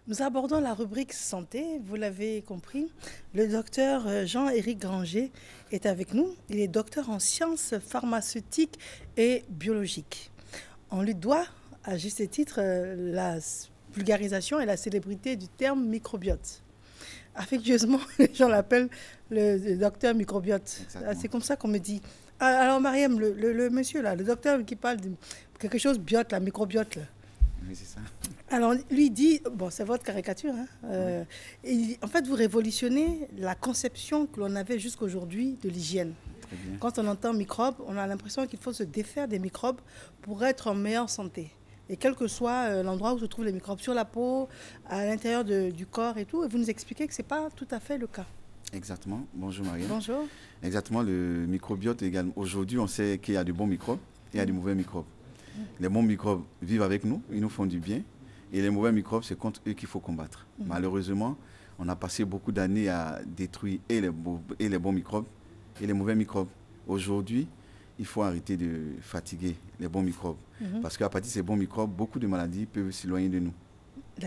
Nous abordons la rubrique santé, vous l'avez compris. Le docteur Jean-Éric Granger est avec nous. Il est docteur en sciences pharmaceutiques et biologiques. On lui doit, à juste titre, la vulgarisation et la célébrité du terme microbiote. Affectueusement, les gens l'appellent le docteur microbiote. C'est comme ça qu'on me dit. Alors, Mariam, le monsieur là, le docteur qui parle de quelque chose biote, la microbiote là. Oui, c'est ça. Alors, lui dit, bon, c'est votre caricature, hein, et, en fait, vous révolutionnez la conception que l'on avait jusqu'aujourd'hui de l'hygiène. Quand on entend microbes, on a l'impression qu'il faut se défaire des microbes pour être en meilleure santé. Et quel que soit l'endroit où se trouvent les microbes, sur la peau, à l'intérieur du corps et tout, et vous nous expliquez que ce n'est pas tout à fait le cas. Exactement. Bonjour Marie. Bonjour. Exactement, le microbiote également. Aujourd'hui, on sait qu'il y a de bons microbes et il y a de mauvais microbes. Les bons microbes vivent avec nous, ils nous font du bien. Et les mauvais microbes, c'est contre eux qu'il faut combattre. Malheureusement, on a passé beaucoup d'années à détruire et les bons microbes et les mauvais microbes. Aujourd'hui, il faut arrêter de fatiguer les bons microbes. Parce qu'à partir de ces bons microbes, beaucoup de maladies peuvent s'éloigner de nous.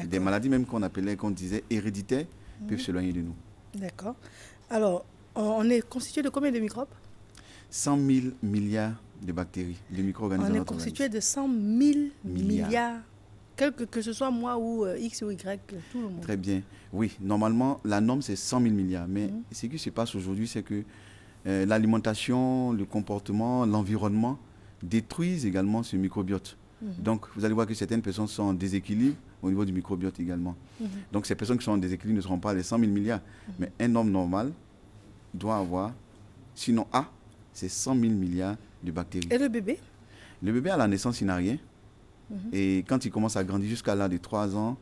Des maladies même qu'on disait héréditaires peuvent s'éloigner de nous. D'accord. Alors, on est constitué de combien de microbes? 100 000 milliards de bactéries, de micro-organismes. On est constitué de 100 000 milliards. Que ce soit moi ou X ou Y, tout le monde. Très bien. Oui, normalement, la norme, c'est 100 000 milliards. Mais ce qui se passe aujourd'hui, c'est que l'alimentation, le comportement, l'environnement détruisent également ce microbiote. Donc, vous allez voir que certaines personnes sont en déséquilibre au niveau du microbiote également. Donc, ces personnes qui sont en déséquilibre ne seront pas les 100 000 milliards. Mais un homme normal doit avoir, sinon A, c'est 100 000 milliards de bactéries. Et le bébé? Le bébé, à la naissance, il n'a rien. Et quand il commence à grandir jusqu'à l'âge de 3 ans,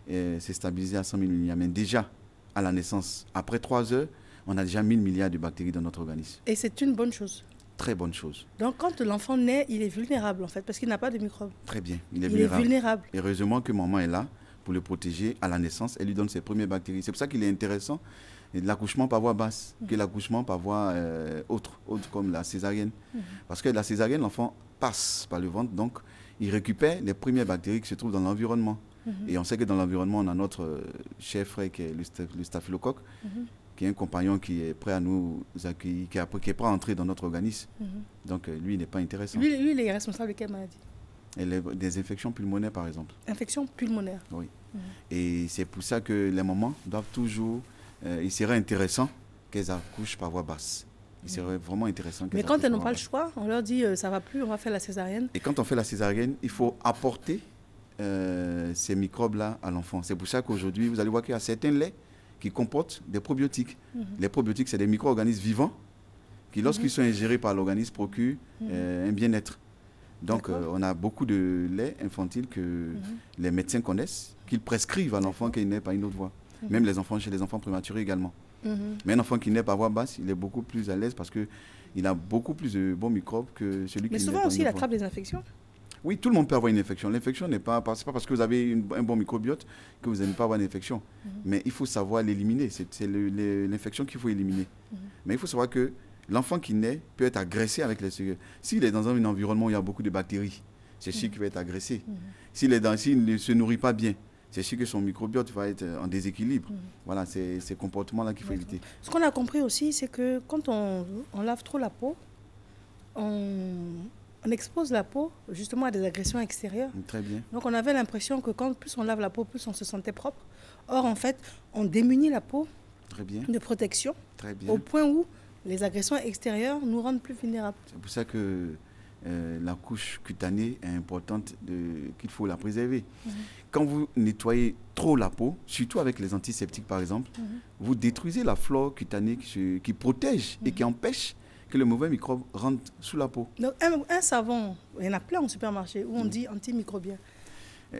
c'est stabilisé à 100 000 milliards. Mais déjà, à la naissance, après 3 heures, on a déjà 1000 milliards de bactéries dans notre organisme. Et c'est une bonne chose? Très bonne chose. Donc, quand l'enfant naît, il est vulnérable, en fait, parce qu'il n'a pas de microbes. Très bien, il est vulnérable. Et heureusement que maman est là pour le protéger à la naissance. Elle lui donne ses premières bactéries. C'est pour ça qu'il est intéressant, l'accouchement par voie basse, que l'accouchement par voie autre comme la césarienne. Parce que la césarienne, l'enfant passe par le ventre, donc il récupère les premières bactéries qui se trouvent dans l'environnement. Et on sait que dans l'environnement, on a notre cher frère qui est le staphylocoque, qui est un compagnon qui est prêt à nous accueillir, qui est prêt à entrer dans notre organisme. Donc lui, il n'est pas intéressant. Lui, il est responsable de quelle maladie? Des infections pulmonaires, par exemple. Infections pulmonaires? Oui. Et c'est pour ça que les mamans doivent toujours... il serait intéressant qu'elles accouchent par voie basse. Il serait vraiment intéressant. Mais quand elles n'ont pas le choix, on leur dit ça va plus, on va faire la césarienne. Et quand on fait la césarienne, il faut apporter ces microbes-là à l'enfant. C'est pour ça qu'aujourd'hui, vous allez voir qu'il y a certains laits qui comportent des probiotiques. Les probiotiques, c'est des micro-organismes vivants qui, lorsqu'ils sont ingérés par l'organisme, procurent un bien-être. Donc, on a beaucoup de laits infantiles que les médecins connaissent, qu'ils prescrivent à l'enfant qui naît par une autre voie. Même les enfants, chez les enfants prématurés également. Mais un enfant qui naît par voie basse, il est beaucoup plus à l'aise parce qu'il a beaucoup plus de bons microbes que celui qui naît par une autre voie. Mais souvent aussi, il attrape des infections. Oui, tout le monde peut avoir une infection. L'infection n'est pas parce que vous avez un bon microbiote que vous n'allez pas avoir une infection. Mais il faut savoir l'éliminer. C'est l'infection qu'il faut éliminer. Mais il faut savoir que l'enfant qui naît peut être agressé avec les cellules. S'il est dans un environnement où il y a beaucoup de bactéries, c'est sûr qu'il va être agressé. S'il ne se nourrit pas bien, c'est sûr que son microbiote va être en déséquilibre. Voilà, c'est ces comportements-là qu'il faut éviter. Ce qu'on a compris aussi, c'est que quand on lave trop la peau, on expose la peau justement à des agressions extérieures. Très bien. Donc on avait l'impression que plus on lave la peau, plus on se sentait propre. Or, en fait, on démunit la peau de protection au point où les agressions extérieures nous rendent plus vulnérables. C'est pour ça que la couche cutanée est importante, qu'il faut la préserver. Quand vous nettoyez trop la peau, surtout avec les antiseptiques par exemple, vous détruisez la flore cutanée qui protège et qui empêche que le mauvais microbe rentre sous la peau. Donc un savon, il y en a plein en supermarché où on dit antimicrobien.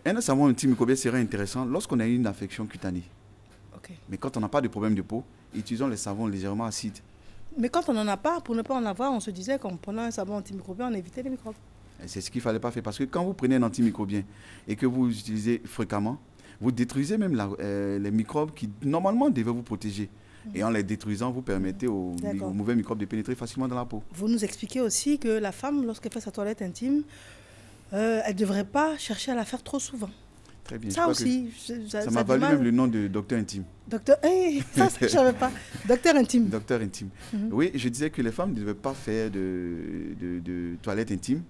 Un savon antimicrobien serait intéressant lorsqu'on a une affection cutanée. Mais quand on n'a pas de problème de peau, utilisons les savons légèrement acides. Mais quand on n'en a pas, pour ne pas en avoir, on se disait qu'en prenant un savon antimicrobien, on évitait les microbes. C'est ce qu'il ne fallait pas faire. Parce que quand vous prenez un antimicrobien et que vous l'utilisez fréquemment, vous détruisez même les microbes qui, normalement, devaient vous protéger. Et en les détruisant, vous permettez aux mauvais microbes de pénétrer facilement dans la peau. Vous nous expliquez aussi que la femme, lorsqu'elle fait sa toilette intime, elle ne devrait pas chercher à la faire trop souvent. Très bien. Ça aussi, ça m'a valu même le nom de docteur intime. Docteur, ça je ne savais pas. Docteur intime. Docteur intime. Oui, je disais que les femmes ne devaient pas faire de toilette intime.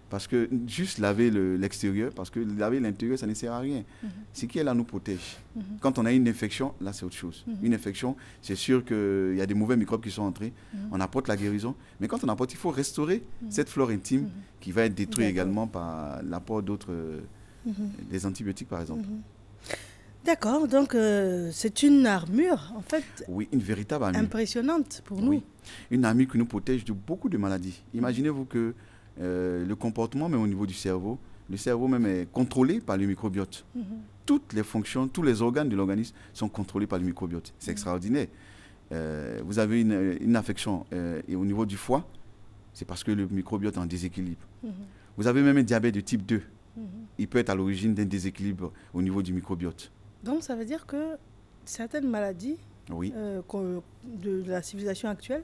Parce que juste laver l'extérieur, parce que laver l'intérieur, ça ne sert à rien. Ce qui est là nous protège. Quand on a une infection, là c'est autre chose. Une infection, c'est sûr qu'il y a des mauvais microbes qui sont entrés. On apporte la guérison. Mais quand on apporte, il faut restaurer cette flore intime qui va être détruite également par l'apport d'autres, des antibiotiques par exemple. D'accord, donc c'est une armure en fait. Oui, une véritable armure. Impressionnante pour nous. Oui, une armure qui nous protège de beaucoup de maladies. Imaginez-vous que le comportement, même au niveau du cerveau, le cerveau même est contrôlé par le microbiote. Toutes les fonctions, tous les organes de l'organisme sont contrôlés par le microbiote. C'est extraordinaire. Vous avez une affection et au niveau du foie, c'est parce que le microbiote est en déséquilibre. Vous avez même un diabète de type 2. Il peut être à l'origine d'un déséquilibre au niveau du microbiote. Donc ça veut dire que certaines maladies de la civilisation actuelle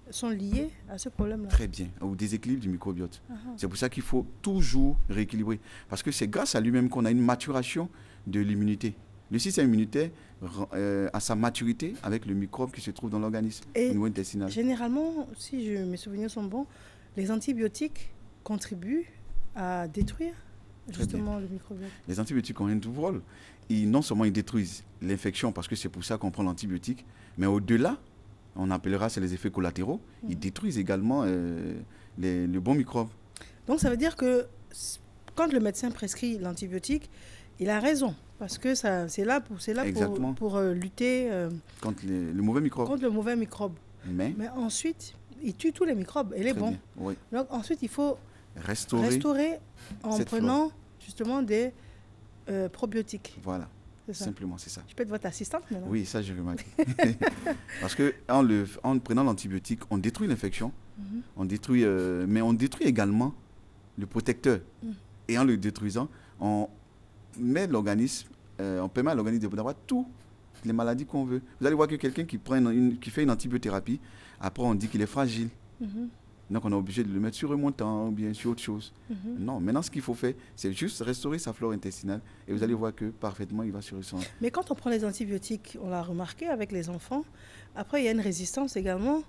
sont liées à ce problème-là. Très bien, au déséquilibre du microbiote. C'est pour ça qu'il faut toujours rééquilibrer. Parce que c'est grâce à lui-même qu'on a une maturation de l'immunité. Le système immunitaire a sa maturité avec le microbe qui se trouve dans l'organisme au niveau intestinal. Généralement, si mes souvenirs sont bons, les antibiotiques contribuent à détruire justement le microbiote. Les antibiotiques ont un double rôle. Non seulement ils détruisent l'infection, parce que c'est pour ça qu'on prend l'antibiotique, mais au-delà, on appellera c'est les effets collatéraux, ils détruisent également le bon microbe. Donc ça veut dire que quand le médecin prescrit l'antibiotique, il a raison, parce que c'est là pour lutter contre le mauvais microbe. Contre le mauvais microbe. Mais ensuite, il tue tous les microbes et les bons. Oui. Donc ensuite, il faut restaurer en prenant justement des probiotiques. Voilà. Simplement, c'est ça. Je peux être votre assistante maintenant? Oui, ça j'ai remarqué. Parce qu'en prenant l'antibiotique, on détruit l'infection, on détruit, mais on détruit également le protecteur. Et en le détruisant, on met l'organisme, on permet à l'organisme d'avoir toutes les maladies qu'on veut. Vous allez voir que quelqu'un qui fait une antibiothérapie, après on dit qu'il est fragile. Donc on est obligé de le mettre sur remontant ou bien sur autre chose. Non, maintenant ce qu'il faut faire, c'est juste restaurer sa flore intestinale et vous allez voir que parfaitement il va se ressentir. Mais quand on prend les antibiotiques, on l'a remarqué avec les enfants, après il y a une résistance également,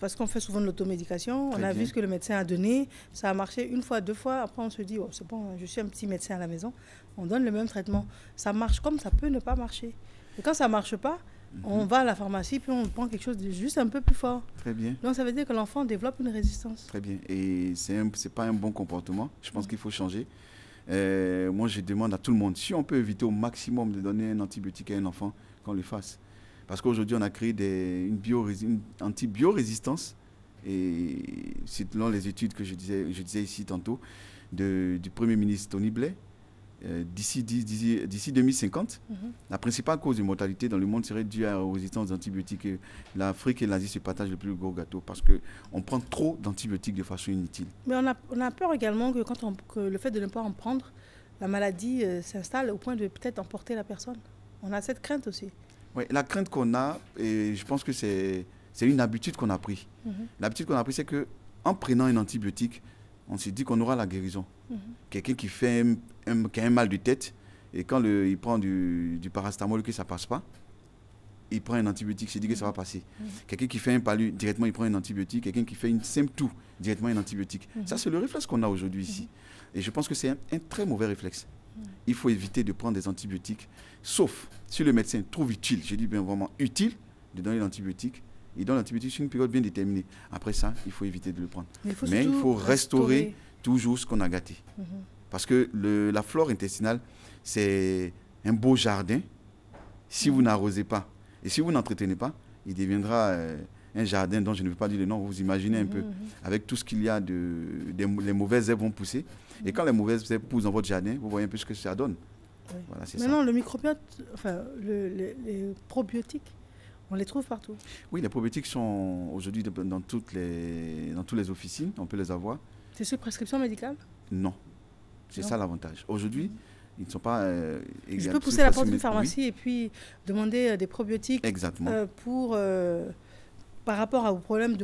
parce qu'on fait souvent de l'automédication, on a vu ce que le médecin a donné, ça a marché une fois, deux fois, après on se dit, oh, c'est bon, je suis un petit médecin à la maison, on donne le même traitement. Ça marche comme ça peut ne pas marcher. Et quand ça ne marche pas, on va à la pharmacie, puis on prend quelque chose de juste un peu plus fort. Très bien. Donc ça veut dire que l'enfant développe une résistance. Très bien. Et c'est pas un bon comportement. Je pense qu'il faut changer. Moi, je demande à tout le monde, si on peut éviter au maximum de donner un antibiotique à un enfant, qu'on le fasse. Parce qu'aujourd'hui, on a créé une antibiorésistance. Et selon les études que je disais ici tantôt, du Premier ministre Tony Blair, d'ici 2050, la principale cause de mortalité dans le monde serait due à la résistance aux antibiotiques. L'Afrique et l'Asie se partagent le plus gros gâteau parce qu'on prend trop d'antibiotiques de façon inutile. Mais on a peur également que le fait de ne pas en prendre, la maladie s'installe au point de peut-être emporter la personne. On a cette crainte aussi. Oui, la crainte qu'on a, et je pense que c'est une habitude qu'on a pris. L'habitude qu'on a pris, c'est qu'en prenant un antibiotique, on s'est dit qu'on aura la guérison. Quelqu'un qui a un mal de tête, et quand il prend du paracétamol que ça ne passe pas, il prend un antibiotique, il se dit que ça va passer. Quelqu'un qui fait un palu, directement il prend un antibiotique. Quelqu'un qui fait une simple toux, directement un antibiotique. Ça, c'est le réflexe qu'on a aujourd'hui ici. Et je pense que c'est un très mauvais réflexe. Il faut éviter de prendre des antibiotiques, sauf si le médecin trouve utile, je dis bien vraiment utile, de donner l'antibiotique. Il donne l'antibiotique sur une période bien déterminée. Après ça, il faut éviter de le prendre. Mais il faut restaurer toujours ce qu'on a gâté. Parce que la flore intestinale, c'est un beau jardin. Si vous n'arrosez pas et si vous n'entretenez pas, il deviendra un jardin dont je ne veux pas dire le nom. Vous imaginez un peu, avec tout ce qu'il y a, les mauvaises herbes vont pousser. Et quand les mauvaises herbes poussent dans votre jardin, vous voyez un peu ce que ça donne. Oui. Voilà, c'est ça. Non, le microbiote, enfin, les probiotiques, on les trouve partout. Oui, les probiotiques sont aujourd'hui dans toutes les officines, on peut les avoir. C'est sur prescription médicale? Non, c'est ça l'avantage. Aujourd'hui, ils ne sont pas... je peux pousser la porte d'une pharmacie et puis demander des probiotiques. Exactement. Par rapport aux problèmes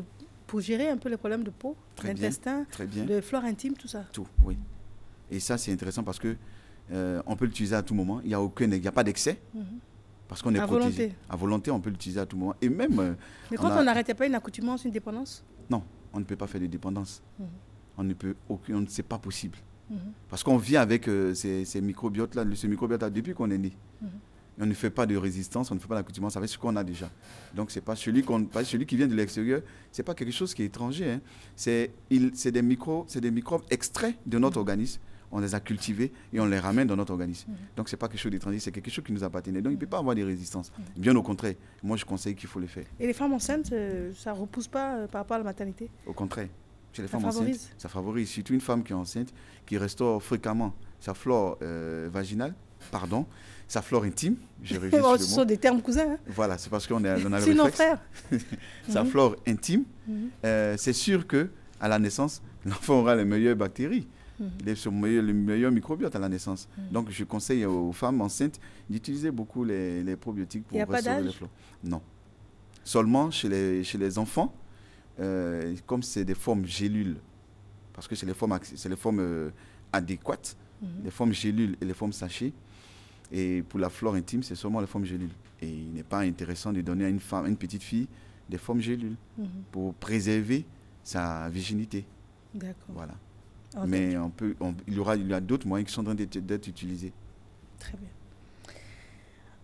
pour gérer un peu les problèmes de peau, d'intestin, de flore intime, tout ça. Tout, oui. Et ça, c'est intéressant parce que on peut l'utiliser à tout moment. Il n'y a pas d'excès. Parce qu'on est À protégé. volonté. À volonté, on peut l'utiliser à tout moment. Et même... Mais quand on n'arrêtait pas une accoutumance, une dépendance? Non, on ne peut pas faire de dépendance. C'est pas possible. Parce qu'on vit avec ces microbiotes-là, ce microbiote-là depuis qu'on est né. Et on ne fait pas de résistance, on ne fait pas d'accoutumance avec ce qu'on a déjà. Donc, c'est pas celui qui vient de l'extérieur, ce n'est pas quelque chose qui est étranger. Hein. C'est des microbes extraits de notre organisme. On les a cultivés et on les ramène dans notre organisme. Donc, ce n'est pas quelque chose d'étranger, c'est quelque chose qui nous appartenait. Donc, il ne peut pas avoir des résistances. Bien au contraire, moi, je conseille qu'il faut le faire. Et les femmes enceintes, ça ne repousse pas par rapport à la maternité? Au contraire. Chez les Ça femmes favorise. enceintes, ça favorise. Surtout une femme qui est enceinte, qui restaure fréquemment sa flore vaginale, sa flore intime. Je Ce sont des termes cousins. Hein. Voilà, c'est parce qu'on a le C'est nos réflexe. frères. Sa flore intime, c'est sûr qu'à la naissance, l'enfant aura les meilleures bactéries, le meilleur microbiote à la naissance. Donc, je conseille aux femmes enceintes d'utiliser beaucoup les probiotiques pour restaurer les flores. Non. Seulement chez les enfants, comme c'est des formes gélules, parce que c'est les formes adéquates, les formes gélules et les formes sachets. Et pour la flore intime, c'est seulement les formes gélules. Et il n'est pas intéressant de donner à une petite fille des formes gélules pour préserver sa virginité. D'accord. Voilà. Mais il y a d'autres moyens qui sont en train d'être utilisés. Très bien.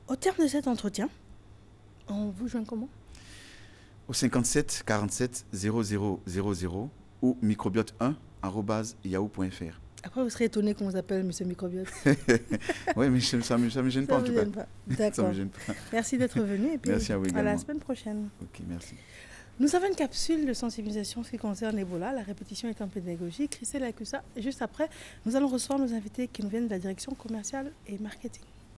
Au terme de cet entretien, on vous joint comment? Au 57 47 00 00 ou microbiote1@yahoo.fr. Après, vous serez étonné qu'on vous appelle Monsieur Microbiote. Oui, mais ça ne me gêne pas en tout cas. D'accord. Merci d'être venu et puis merci à vous également. À la semaine prochaine. Ok, merci. Nous avons une capsule de sensibilisation en ce qui concerne Ebola. La répétition est un pédagogique. Christelle Akusa. Et juste après, nous allons recevoir nos invités qui nous viennent de la direction commerciale et marketing.